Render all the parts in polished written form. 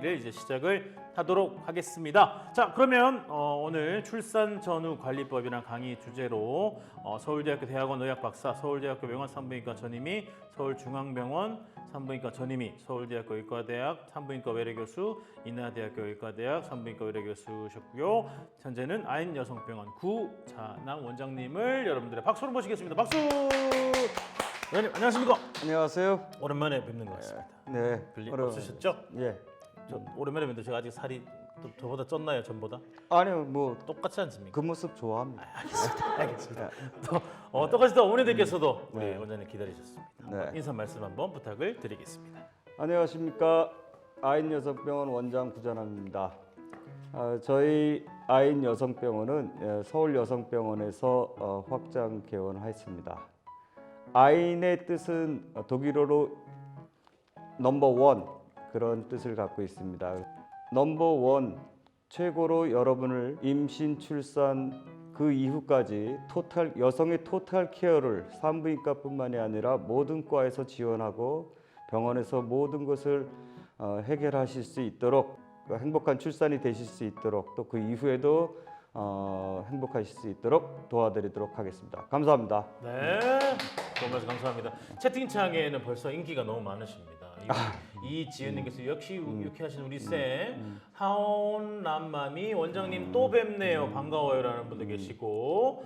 강의를 이제 시작을 하도록 하겠습니다. 자, 그러면 오늘 출산 전후 관리법이란 강의 주제로 서울대학교 대학원 의학박사, 서울대학교 명환산부인과 전임의, 서울중앙병원 산부인과 전임의, 서울대학교 의과대학 산부인과 외래교수, 인하대학교 의과대학 산부인과 외래교수셨고요. 현재는 아인 여성병원 구자남 원장님을 여러분들의 박수로 모시겠습니다. 박수! 원장님 안녕하십니까? 안녕하세요. 오랜만에 뵙는 것 같습니다. 네. 별일 없으셨죠? 예. 저 오랜만에 뵙는데 제가 아직 살이 저보다 쪘나요? 전보다? 아니요, 뭐 똑같지 않습니까? 그 모습 좋아합니다. 알겠습니다. 똑같이 또 어머니들께서도 우리 네. 원장님 기다리셨습니다. 네. 인사 말씀 한번 부탁을 드리겠습니다. 안녕하십니까? 아인 여성병원 원장 구자남입니다. 저희 아인 여성병원은 서울 여성병원에서 확장 개원하였습니다. 아인의 뜻은 독일어로 넘버원 그런 뜻을 갖고 있습니다. 넘버원 최고로 여러분을 임신, 출산 그 이후까지 여성의 토탈 케어를 산부인과뿐만이 아니라 모든 과에서 지원하고 병원에서 모든 것을 해결하실 수 있도록 행복한 출산이 되실 수 있도록 또 그 이후에도 행복하실 수 있도록 도와드리도록 하겠습니다. 감사합니다. 네, 정말 감사합니다. 채팅창에는 벌써 인기가 너무 많으십니다. 이지은님께서 역시 유쾌하신 우리 쌤, 하온남맘이 원장님 또 뵙네요. 반가워요라는 분도 계시고,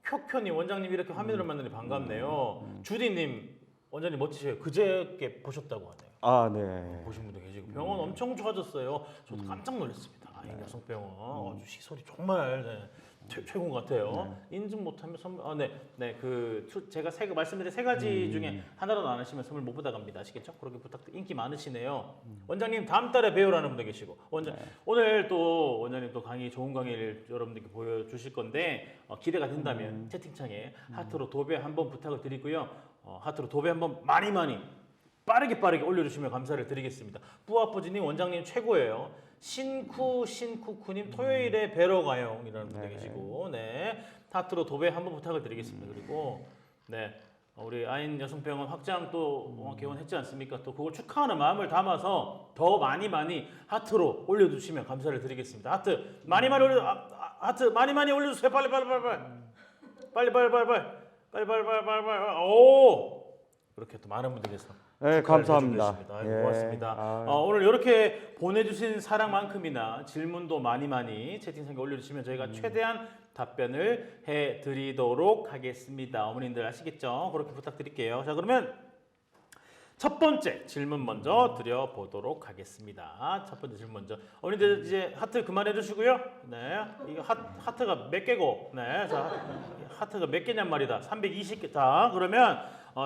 쿄쿄님 원장님 이렇게 화면으로 만나니 반갑네요. 주디님 원장님 멋지셔요. 그저께 보셨다고 하네요. 아, 네. 보신 분도 계시고 병원 엄청 좋아졌어요. 저도 깜짝 놀랐습니다. 아인 여성병원 아주 시설이 정말 최고인 것 같아요. 인증 못하면 선물 제가 말씀드린 세 가지 중에 하나라도 안 하시면 선물 못 받아갑니다. 아시겠죠? 그렇게 인기 많으시네요. 원장님 다음 달에 뵈요라는 분도 계시고 오늘 또 원장님 또 좋은 강의를 여러분들께 보여주실 건데 기대가 된다면 채팅창에 하트로 도배 한번 부탁을 드리고요. 하트로 도배 한번 많이 빠르게 올려주시면 감사를 드리겠습니다. 뿌아뿌지님 원장님 최고예요. 신쿠쿠님 토요일에 뵈러 가요이라는 분도 계시고 네 하트로 도배 한번 부탁을 드리겠습니다. 그리고 네 우리 아인 여성병원 확장 또 개원했지 않습니까? 또 그걸 축하하는 마음을 담아서 더 많이 하트로 올려주시면 감사를 드리겠습니다. 하트 많이 올려주세요. 빨리 오 그렇게 또 많은 분들께서 네, 감사합니다. 고맙습니다. 오늘 이렇게 보내주신 사랑만큼이나 질문도 많이 채팅창에 올려주시면 저희가 최대한 답변을 해드리도록 하겠습니다. 어머님들 아시겠죠? 그렇게 부탁드릴게요. 자, 그러면 첫 번째 질문 먼저 드려보도록 하겠습니다. 첫 번째 질문 먼저. 어머님들 이제 하트 그만해 주시고요. 네, 이거 하트가 몇 개고? 네, 자, 하트가 몇 개냔 말이다. 320개. 자, 그러면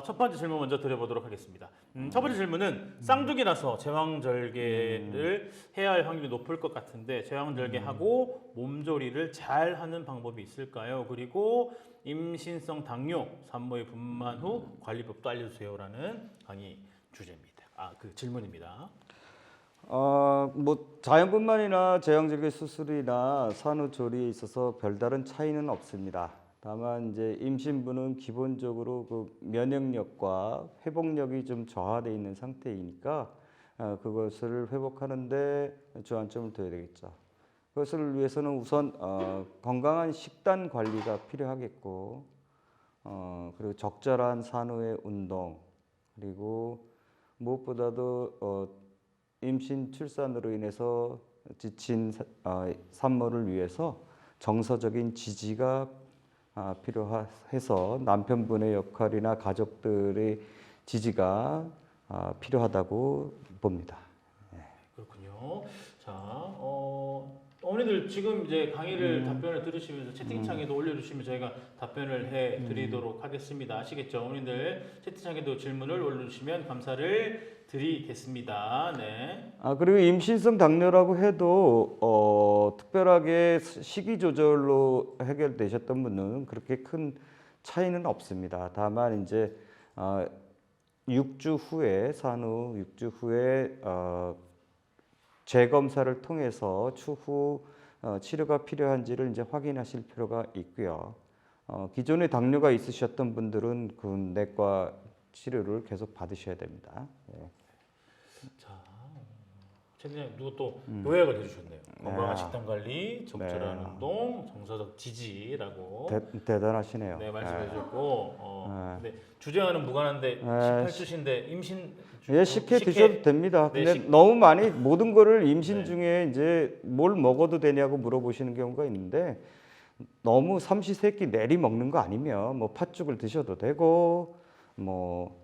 첫 번째 질문 먼저 드려보도록 하겠습니다. 첫 번째 질문은 쌍둥이 나서 제왕절개를 해야 할 확률이 높을 것 같은데 제왕절개하고 몸조리를 잘 하는 방법이 있을까요? 그리고 임신성 당뇨, 산모의 분만 후 관리법도 알려주세요라는 강의 주제입니다. 그 질문입니다. 뭐 자연분만이나 제왕절개 수술이나 산후조리에 있어서 별다른 차이는 없습니다. 다만 이제 임신부는 기본적으로 그 면역력과 회복력이 좀 저하되어 있는 상태이니까 그것을 회복하는데 주안점을 둬야 되겠죠. 그것을 위해서는 우선 건강한 식단 관리가 필요하겠고 그리고 적절한 산후의 운동 그리고 무엇보다도 임신 출산으로 인해서 지친 산모를 위해서 정서적인 지지가 필요해서 남편분의 역할이나 가족들의 지지가 필요하다고 봅니다. 그렇군요. 자, 어머니들 지금 이제 강의를 답변을 들으시면서 채팅창에도 올려주시면 저희가 답변을 해드리도록 하겠습니다. 아시겠죠? 어머니들 채팅창에도 질문을 올려주시면 감사를 드리겠습니다. 네. 그리고 임신성 당뇨라고 해도 특별하게 식이 조절로 해결되셨던 분은 그렇게 큰 차이는 없습니다. 다만 이제 6주 후에 산후 6주 후에 재검사를 통해서 추후 치료가 필요한지를 이제 확인하실 필요가 있고요. 기존에 당뇨가 있으셨던 분들은 그 내과 치료를 계속 받으셔야 됩니다. 네. 자, 최근에 누가 또 요약을 해주셨네요. 건강한 식단 관리, 적절한 운동, 정서적 지지라고 대단하시네요. 말씀해주셨고 근데 주제와는 무관한데 18주신데 임신 식혜 드셔도 됩니다. 네, 근데 너무 많이 모든 거를 임신 중에 이제 뭘 먹어도 되냐고 물어보시는 경우가 있는데 너무 삼시세끼 내리 먹는 거 아니면 뭐 팥죽을 드셔도 되고 뭐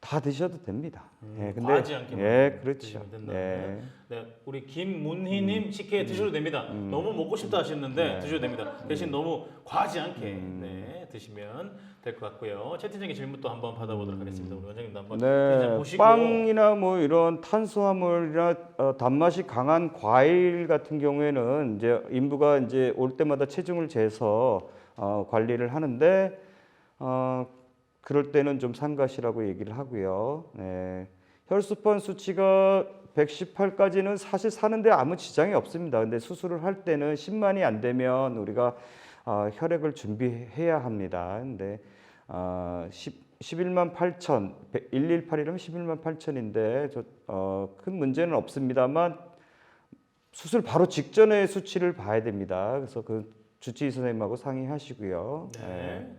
다 드셔도 됩니다. 근데 과하지 않게 그렇죠. 드시면 된다는. 네, 우리 김문희님 식혜 드셔도 됩니다. 너무 먹고 싶다 하셨는데 드셔도 됩니다. 대신 너무 과하지 않게 드시면 될 것 같고요. 채팅창에 질문 또 한번 받아보도록 하겠습니다. 우리 원장님도 한번 보시고 빵이나 뭐 이런 탄수화물이나 단맛이 강한 과일 같은 경우에는 이제 인부가 이제 올 때마다 체중을 재서 관리를 하는데 그럴 때는 좀 삼가시라고 얘기를 하고요. 혈수판 수치가 118까지는 사실 사는데 아무 지장이 없습니다. 근데 수술을 할 때는 10만이 안 되면 우리가 혈액을 준비해야 합니다. 근데 11만 8천, 118이라면 11만 8천인데 큰 문제는 없습니다만 수술 바로 직전에 수치를 봐야 됩니다. 그래서 그 주치의 선생님하고 상의하시고요.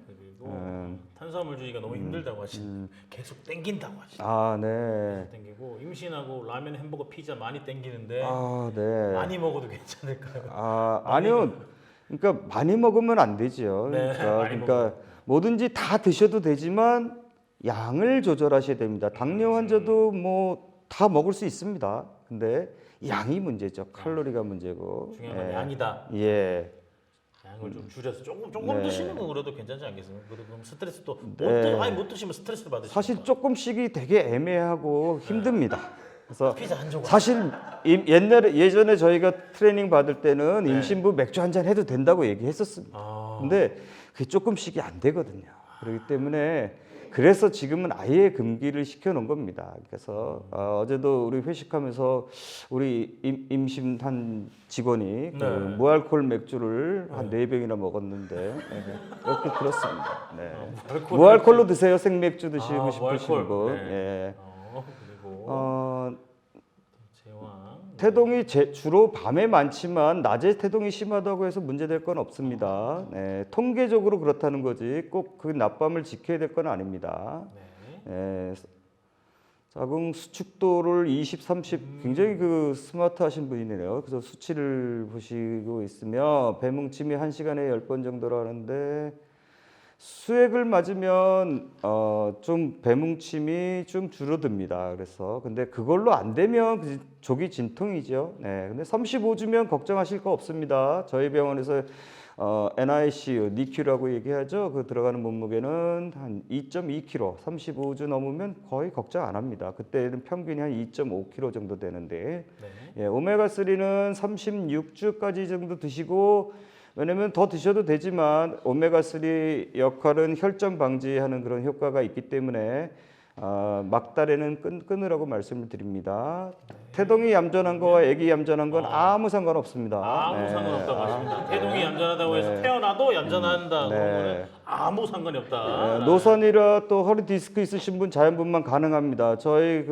그리고 탄수화물 주기가 너무 힘들다고 하시는 계속 땡긴다고 하시는 네. 계속 땡기고 임신하고 라면, 햄버거, 피자 많이 땡기는데 네. 많이 먹어도 괜찮을까요? 아니요. 그러니까 많이 먹으면 안 되죠. 그러니까 뭐든지 다 드셔도 되지만 양을 조절하셔야 됩니다. 당뇨 환자도 뭐 다 먹을 수 있습니다. 근데 양이 문제죠. 칼로리가 문제고. 중요한 건 양이다. 양을 좀 줄여서 조금 드시는 건 그래도 괜찮지 않겠습니까? 그래도 스트레스 또 못 드시면 스트레스를 받으시죠. 사실 조금씩이 되게 애매하고 힘듭니다. 그래서 피자 한 조각. 사실 예전에 저희가 트레이닝 받을 때는 임신부 맥주 한 잔 해도 된다고 얘기했었습니다. 근데 그게 조금씩이 안 되거든요. 그렇기 때문에 그래서 지금은 아예 금기를 시켜놓은 겁니다. 그래서 어제도 우리 회식하면서 우리 임신한 직원이 그 무알콜 맥주를 한 4병이나 먹었는데 그렇게 들었습니다. 무알콜로 드세요. 생맥주 드시고 싶으신 분. 그리고 제왕. 태동이 주로 밤에 많지만 낮에 태동이 심하다고 해서 문제될 건 없습니다. 통계적으로 그렇다는 거지 꼭 그 낮밤을 지켜야 될 건 아닙니다. 자궁 수축도를 20, 30 굉장히 그 스마트하신 분이네요. 그래서 수치를 보시고 있으며 배뭉침이 1시간에 10번 정도로 하는데 수액을 맞으면 좀 배뭉침이 좀 줄어듭니다. 그래서 근데 그걸로 안 되면 조기 진통이죠. 근데 35주면 걱정하실 거 없습니다. 저희 병원에서 NICU, NICU라고 얘기하죠. 그 들어가는 몸무게는 한 2.2kg, 35주 넘으면 거의 걱정 안 합니다. 그때는 평균이 한 2.5kg 정도 되는데 오메가3는 36주까지 정도 드시고 왜냐면 더 드셔도 되지만 오메가3 역할은 혈전 방지하는 그런 효과가 있기 때문에 막달에는 끊으라고 말씀을 드립니다. 태동이 얌전한 거와 아기 얌전한 건 아무 상관없습니다. 아무 상관없다고 하십니다. 태동이 얌전하다고 해서 태어나도 얌전한다. 그러면 아무 상관이 없다. 노선이라 또 허리 디스크 있으신 분 자연분만 가능합니다. 저희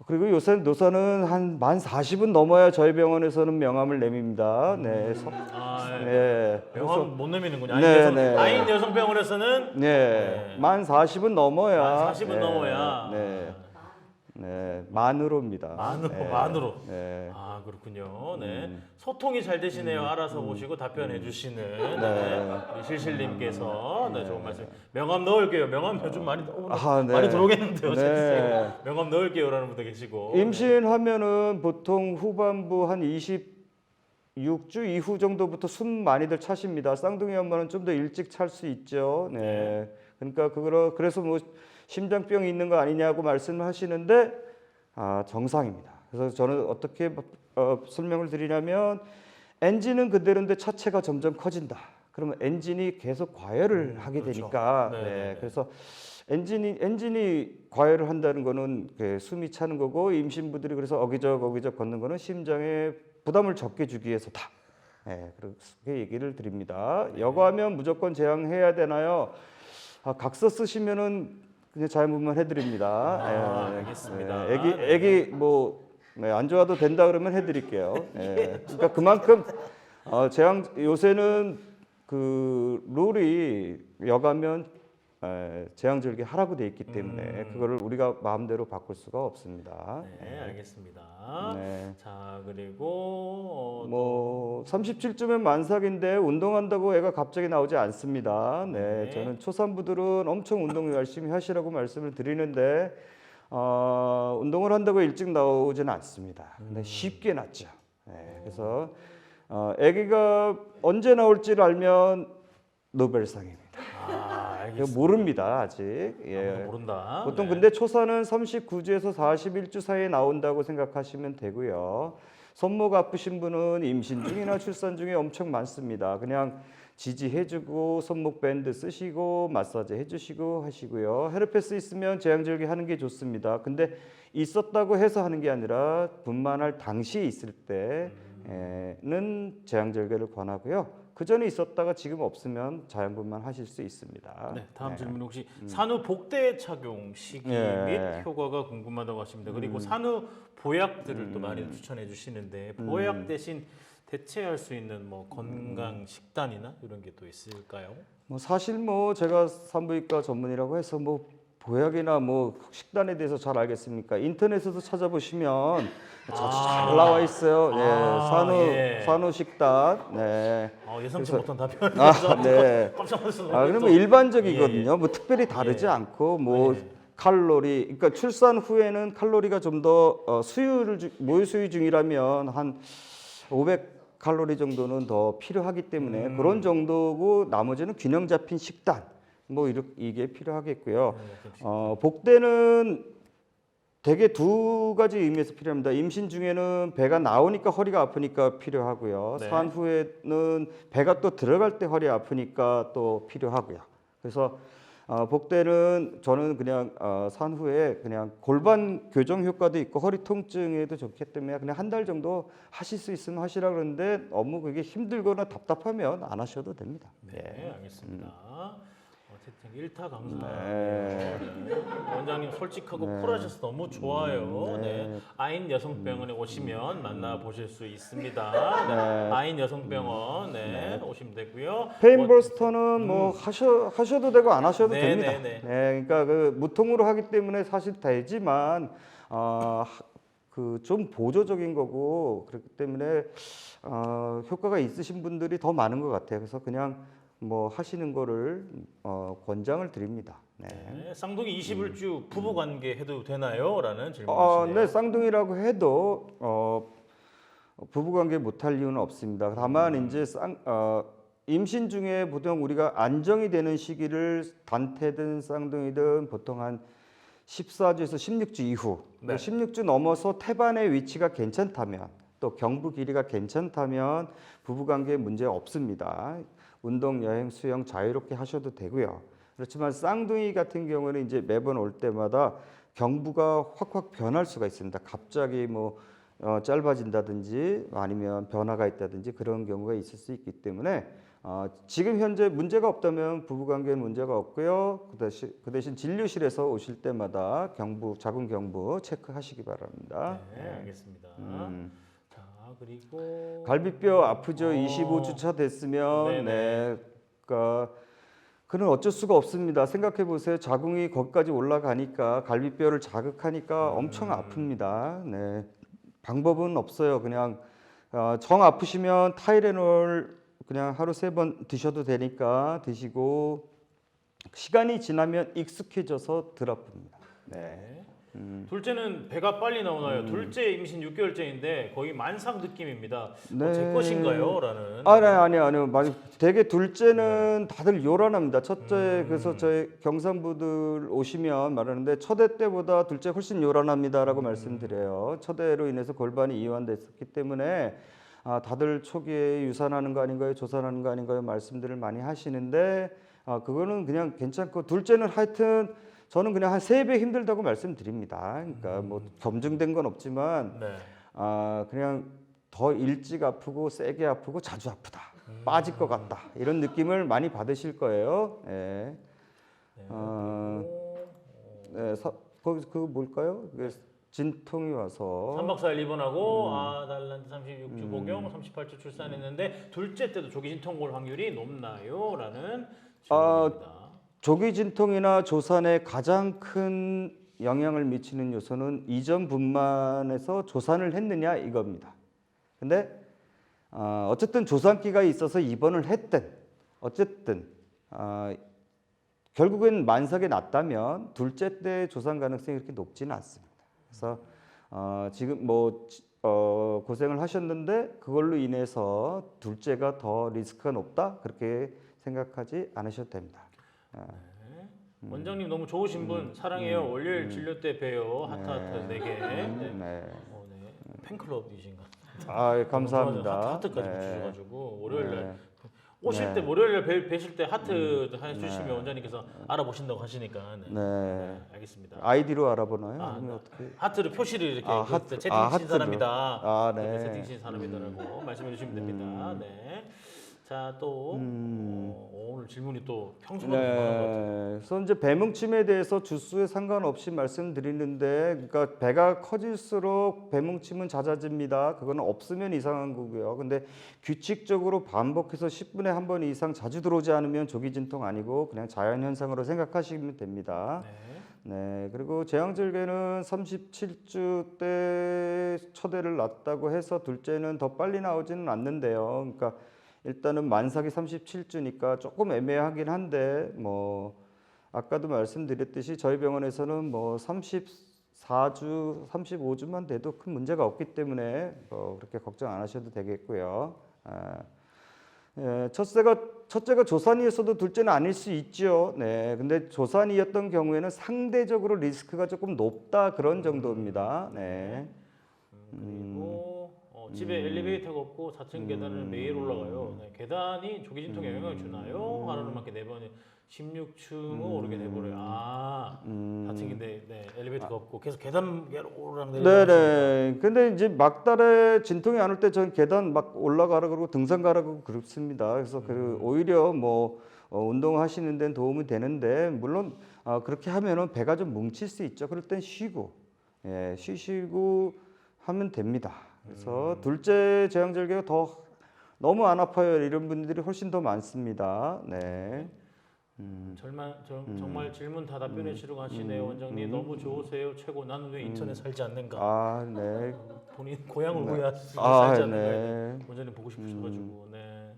그리고 요새 노선은 한 만 40은 넘어야 저희 병원에서는 명함을 내밉니다. 명함 못 내미는군요. 아인 여성병원에서는 만 40은 넘어야. 만 40은 넘어야. 만으로입니다. 만으로. 그렇군요. 소통이 잘 되시네요. 알아서 보시고 답변해 주시는 우리 실실님께서 좋은 말씀. 명함 넣을게요. 명함 요즘 많이 들어오겠는데요. 명함 넣을게요라는 분도 계시고. 임신하면은 보통 후반부 한 26주 이후 정도부터 숨 많이들 차십니다. 쌍둥이 엄마는 좀 더 일찍 찰 수 있죠. 그러니까 그래서 뭐 심장병이 있는 거 아니냐고 말씀하시는데 정상입니다. 그래서 저는 어떻게 설명을 드리냐면 엔진은 그대로인데 차체가 점점 커진다. 그러면 엔진이 계속 과열을 하게 되니까 그래서 엔진이 과열을 한다는 거는 숨이 차는 거고 임신부들이 그래서 어기적 걷는 거는 심장에 부담을 적게 주기 위해서다. 그렇게 얘기를 드립니다. 여과하면 무조건 제왕해야 되나요? 각서 쓰시면은 그냥 자연분만 해드립니다. 알겠습니다. 애기 뭐 네, 안 좋아도 된다 그러면 해드릴게요. 예. 그러니까 그만큼 재앙 요새는 그 룰이 여가면 재앙절개 하라고 돼 있기 때문에 그거를 우리가 마음대로 바꿀 수가 없습니다. 네, 알겠습니다. 네. 자, 그리고 뭐 37주면 만삭인데 운동한다고 애가 갑자기 나오지 않습니다. 네, 네. 저는 초산부들은 엄청 운동 열심히 하시라고 말씀을 드리는데 운동을 한다고 일찍 나오지는 않습니다. 근데 쉽게 낳죠. 네, 그래서 아기가 언제 나올지를 알면 노벨상입니다. 이거 알겠습니다. 모릅니다 아직. 예. 아무도 모른다. 보통 네. 근데 초사는 39주에서 41주 사이에 나온다고 생각하시면 되고요. 손목 아프신 분은 임신 중이나 출산 중에 엄청 많습니다. 그냥 지지해주고 손목 밴드 쓰시고 마사지 해주시고 하시고요. 헤르페스 있으면 재앙절개 하는 게 좋습니다. 근데 있었다고 해서 하는 게 아니라 분만할 당시에 있을 때는 재앙절개를 권하고요. 그 전에 있었다가 지금 없으면 자연분만 하실 수 있습니다. 네, 다음 질문 혹시 산후 복대 착용 시기 예. 및 효과가 궁금하다고 하십니다. 그리고 산후 보약들을 또 많이 추천해 주시는데 보약 대신 대체할 수 있는 뭐 건강 식단이나 이런 게 또 있을까요? 뭐 사실 뭐 제가 산부인과 전문이라고 해서 뭐 보약이나 뭐 식단에 대해서 잘 알겠습니까? 인터넷에서 찾아보시면 잘 나와 있어요. 산후 식단. 네. 예상치 그래서- 못한 답변이어서 네. 깜짝 놀랐어요. 그러면 일반적이거든요. 뭐 특별히 다르지 않고 뭐 칼로리, 그러니까 출산 후에는 칼로리가 좀 더 모유 수유 중이라면 한 500 칼로리 정도는 더 필요하기 때문에 그런 정도고 나머지는 균형 잡힌 식단 뭐 이게 필요하겠고요. 복대는 대개 두 가지 의미에서 필요합니다. 임신 중에는 배가 나오니까 허리가 아프니까 필요하고요. 네. 산 후에는 배가 또 들어갈 때 허리 아프니까 또 필요하고요. 그래서 복대는 저는 그냥 산 후에 그냥 골반 교정 효과도 있고 허리 통증에도 좋기 때문에 그냥 한 달 정도 하실 수 있으면 하시라 그러는데 너무 그게 힘들거나 답답하면 안 하셔도 됩니다. 네, 알겠습니다. 채팅 일타 감사합니다. 네. 네. 원장님 솔직하고 쿨하셔서 너무 좋아요. 네. 아인 여성병원에 오시면 만나보실 수 있습니다. 네. 아인 여성병원 오시면 되고요. 페인버스터는 뭐 하셔도 되고 안 하셔도 네, 됩니다. 네, 네. 그러니까 그 무통으로 하기 때문에 사실 되지만 그 좀 보조적인 거고 그렇기 때문에 효과가 있으신 분들이 더 많은 것 같아요. 그래서 그냥 뭐 하시는 거를 권장을 드립니다. 네. 네, 쌍둥이 21주 부부 관계 해도 되나요? 라는 질문이시네요. 네, 쌍둥이라고 해도 부부 관계 못할 이유는 없습니다. 다만 이제 임신 중에 보통 우리가 안정이 되는 시기를 단태든 쌍둥이든 보통 한 14주에서 16주 이후, 네. 16주 넘어서 태반의 위치가 괜찮다면 또 경부 길이가 괜찮다면 부부 관계에 문제 없습니다. 운동, 여행, 수영 자유롭게 하셔도 되고요. 그렇지만 쌍둥이 같은 경우는 이제 매번 올 때마다 경부가 확확 변할 수가 있습니다. 갑자기 뭐 짧아진다든지 아니면 변화가 있다든지 그런 경우가 있을 수 있기 때문에 지금 현재 문제가 없다면 부부관계는 문제가 없고요. 그 대신 진료실에서 오실 때마다 작은 경부 체크하시기 바랍니다. 네, 알겠습니다. 자, 그리고 갈비뼈 아프죠. 25주차 됐으면 네네. 그러니까 그는 어쩔 수가 없습니다. 생각해 보세요. 자궁이 거기까지 올라가니까 갈비뼈를 자극하니까 엄청 아픕니다. 네. 방법은 없어요. 그냥 정 아프시면 타이레놀 그냥 하루 3번 드셔도 되니까 드시고 시간이 지나면 익숙해져서 덜 아픕니다. 네. 둘째는 배가 빨리 나오나요? 둘째 임신 6개월째인데 거의 만삭 느낌입니다. 네. 제 것인가요? 라는. 아니요. 되게 둘째는 다들 요란합니다. 첫째 그래서 저희 경산부들 오시면 말하는데 첫애 때보다 둘째 훨씬 요란합니다라고 말씀드려요. 첫애로 인해서 골반이 이완됐었기 때문에 다들 초기에 유산하는 거 아닌가요? 조산하는 거 아닌가요? 말씀들을 많이 하시는데 그거는 그냥 괜찮고 둘째는 하여튼 저는 그냥 한 3배 힘들다고 말씀드립니다. 그러니까 뭐 검증된 건 없지만 그냥 더 일찍 아프고 세게 아프고 자주 아프다. 빠질 것 같다. 이런 느낌을 많이 받으실 거예요. 거기 그 뭘까요? 진통이 와서 3박 4일 입원하고 아달란트 36주 복용, 38주 출산했는데 둘째 때도 조기 진통 올 확률이 높나요? 라는 질문입니다. 조기 진통이나 조산에 가장 큰 영향을 미치는 요소는 이전 분만에서 조산을 했느냐 이겁니다. 근데 어쨌든 조산기가 있어서 입원을 했든 어쨌든 결국엔 만삭이 났다면 둘째 때 조산 가능성이 그렇게 높지는 않습니다. 그래서 지금 고생을 하셨는데 그걸로 인해서 둘째가 더 리스크가 높다 그렇게 생각하지 않으셔도 됩니다. 원장님 너무 좋으신 분 사랑해요. 월요일 진료 때 봬요. 하트 4개. 네. 팬클럽이신가? 아, 감사합니다. 하트까지 네. 주셔가지고 월요일날 네. 오실 네. 때 월요일날 뵈실 때 하트 해주시면 원장님께서 알아보신다고 하시니까. 네. 알겠습니다. 아이디로 알아보나요? 아, 아니면 어떻게? 하트를 표시를 이렇게 하트. 채팅 아, 친 하트로. 사람이다. 아, 네. 이렇게 채팅 친 사람이다라고 말씀해 주시면 됩니다. 네. 자, 또 오늘 질문이 또 평소보다 더 많은 것 같아요. 그래서 이제 배뭉침에 대해서 주수에 상관없이 말씀드리는데, 그러니까 배가 커질수록 배뭉침은 잦아집니다. 그거는 없으면 이상한 거고요. 근데 규칙적으로 반복해서 10분에 한 번 이상 자주 들어오지 않으면 조기 진통 아니고 그냥 자연 현상으로 생각하시면 됩니다. 네, 그리고 제왕절개는 37주 때 첫애를 낳았다고 해서 둘째는 더 빨리 나오지는 않는데요. 그러니까 일단은 만삭이 37주니까 조금 애매하긴 한데 아까도 말씀드렸듯이 저희 병원에서는 34주, 35주만 돼도 큰 문제가 없기 때문에 그렇게 걱정 안 하셔도 되겠고요. 첫째가 조산이었어도 둘째는 아닐 수 있죠. 네, 근데 조산이었던 경우에는 상대적으로 리스크가 조금 높다 그런 정도입니다. 네. 그리고 집에 엘리베이터가 없고 4층 계단을 매일 올라가요. 네, 계단이 조기 진통에 영향을 주나요? 하루는 맞게 4번에 16층을 오르게 돼버려요. 4층인데 엘리베이터가 없고 계속 계단 오르락내리락. 네네. 근데 이제 막달에 진통이 안 올 때 저는 계단 막 올라가라 그러고 등산 가라 그러고 그렇습니다. 그래서 오히려 운동하시는 데는 도움이 되는데 물론 그렇게 하면은 배가 좀 뭉칠 수 있죠. 그럴 땐 쉬고 쉬시고 하면 됩니다. 그래서 둘째 제왕절개가 너무 안 아파요 이런 분들이 훨씬 더 많습니다. 네. 정말 질문 다 답변해 주시려고 하시네요. 원장님 너무 좋으세요. 최고. 나는 왜 인천에 살지 않는가? 아, 네. 본인 고향을 왜 살지 않는가? 네. 원장님 보고 싶으셔가지고. 네.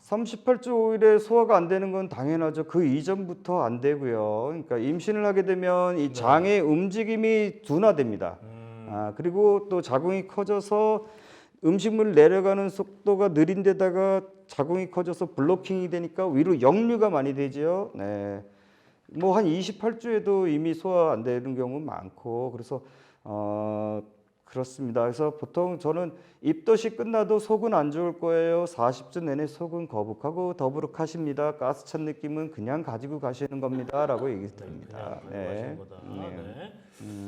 38주 5일에 소화가 안 되는 건 당연하죠. 그 이전부터 안 되고요. 그러니까 임신을 하게 되면 이 장의 움직임이 둔화됩니다. 그리고 또 자궁이 커져서 음식물 내려가는 속도가 느린 데다가 자궁이 커져서 블로킹이 되니까 위로 역류가 많이 되죠. 네. 한 28주에도 이미 소화 안 되는 경우 많고 그래서 그렇습니다. 그래서 보통 저는 입덧이 끝나도 속은 안 좋을 거예요. 40주 내내 속은 거북하고 더부룩하십니다. 가스 찬 느낌은 그냥 가지고 가시는 겁니다라고 얘기드립니다. 네.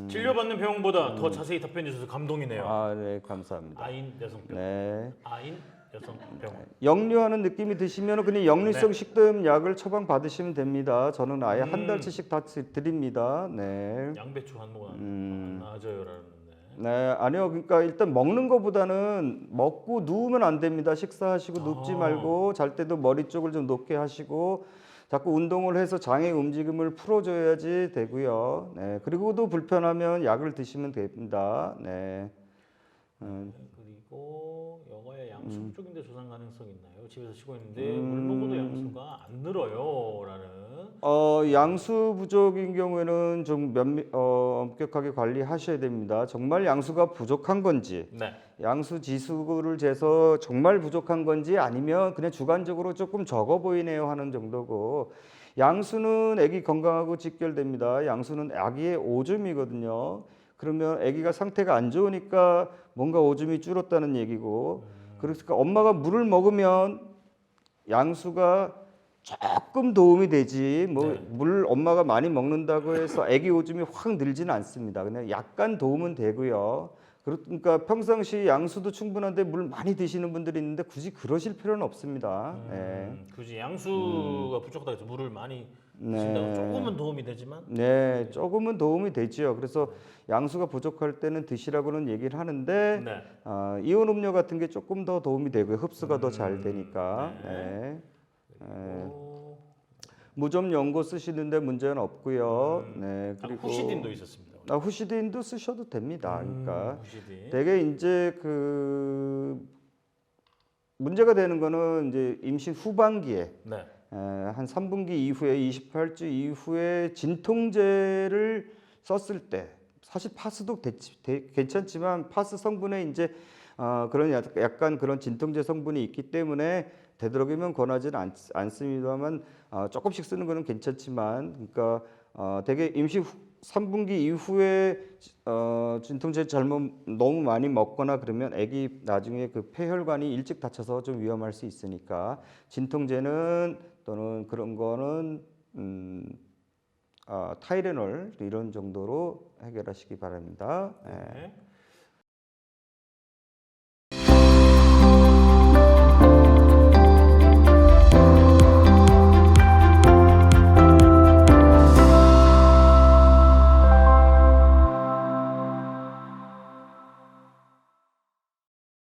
진료받는 병원보다 더 자세히 답변해 주셔서 감동이네요. 아, 네, 감사합니다. 아인 여성병원. 네. 아인 여성병원. 역류하는 느낌이 드시면 그냥 역류성 식도염 약을 처방 받으시면 됩니다. 저는 아예 한 달치씩 다 드립니다. 네. 양배추 한 모금 안 나아져요라는. 네, 아니요. 그러니까 일단 먹는 것보다는 먹고 누우면 안 됩니다. 식사하시고 눕지 말고 잘 때도 머리 쪽을 좀 높게 하시고 자꾸 운동을 해서 장의 움직임을 풀어줘야지 되고요. 네, 그리고도 불편하면 약을 드시면 됩니다. 네. 그리고 영어의 양수 부족인데 조산 가능성 있나요? 집에서 쉬고 있는데 물 먹어도 양수가 안 늘어요라는. 양수 부족인 경우에는 좀 엄격하게 관리하셔야 됩니다. 정말 양수가 부족한 건지, 양수 지수를 재서 정말 부족한 건지 아니면 그냥 주관적으로 조금 적어 보이네요 하는 정도고, 양수는 아기 건강하고 직결됩니다. 양수는 아기의 오줌이거든요. 그러면 아기가 상태가 안 좋으니까 뭔가 오줌이 줄었다는 얘기고, 그러니까 엄마가 물을 먹으면 양수가 조금 도움이 되지 물 엄마가 많이 먹는다고 해서 아기 오줌이 확 늘지는 않습니다. 그냥 약간 도움은 되고요. 그러니까 평상시 양수도 충분한데 물 많이 드시는 분들이 있는데 굳이 그러실 필요는 없습니다. 굳이 양수가 부족하다 해서 물을 많이 드신다고 조금은 도움이 되지만 네, 조금은 도움이 되지요. 그래서 양수가 부족할 때는 드시라고는 얘기를 하는데 네. 이온 음료 같은 게 조금 더 도움이 되고요. 흡수가 더 잘 되니까. 네. 네. 오. 무좀 연고 쓰시는데 문제는 없고요. 네, 그리고 후시딘도 있었습니다. 후시딘도 쓰셔도 됩니다. 그러니까 후시딘. 되게 이제 그 문제가 되는 거는 이제 임신 후반기에 네. 한 3분기 이후에 28주 이후에 진통제를 썼을 때 사실 파스도 괜찮지만 파스 성분에 이제 그런 약간 그런 진통제 성분이 있기 때문에 되도록이면 권하지는 않습니다만 조금씩 쓰는 거는 괜찮지만 그러니까 되게 임신 3분기 이후에 진통제 잘못 너무 많이 먹거나 그러면 아기 나중에 그 폐혈관이 일찍 닫혀서 좀 위험할 수 있으니까 진통제는 또는 그런 거는 타이레놀 이런 정도로 해결하시기 바랍니다. 네.